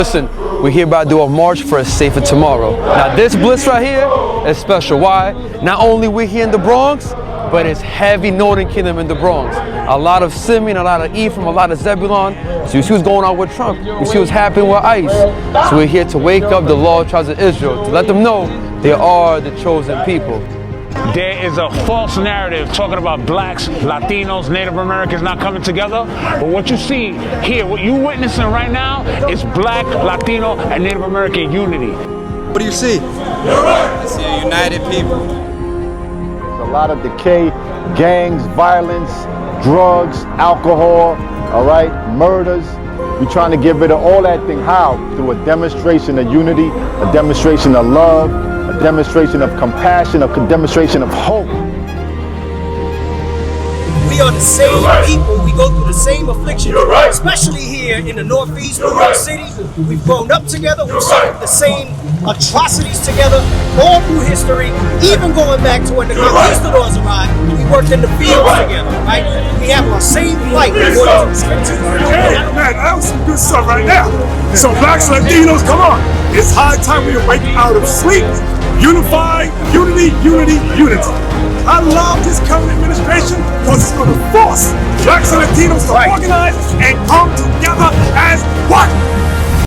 Listen, we hereby do a march for a safer tomorrow. Now this bliss right here is special. Why? Not only we here in the Bronx, but it's heavy Northern Kingdom in the Bronx. A lot of Simeon, a lot of Ephraim, a lot of Zebulon. So you see what's going on with Trump. You see what's happening with ICE. So we're here to wake up the lost tribes of Israel, to let them know they are the chosen people. There is a false narrative talking about blacks, Latinos, Native Americans not coming together. But what you see here, what you're witnessing right now is black, Latino, and Native American unity. What do you see? I see a united people. There's a lot of decay, gangs, violence, drugs, alcohol, all right, murders. We're trying to get rid of all that thing. How? Through a demonstration of unity, a demonstration of love, a demonstration of compassion, a demonstration of hope. We are the same people. We go through the same afflictions, especially here in the Northeast, New York City. We've grown up together. We've suffered the same atrocities together all through history, even going back to when the conquistadors arrived. We worked in the fields together, right? We have our same fight. Hey, man, that was some good stuff right now. So blacks, Latinos, come on. It's high time we awake out of sleep. Unified, unity, unity, unity. I love this current administration because it's going to force blacks and Latinos to organize and come together as one.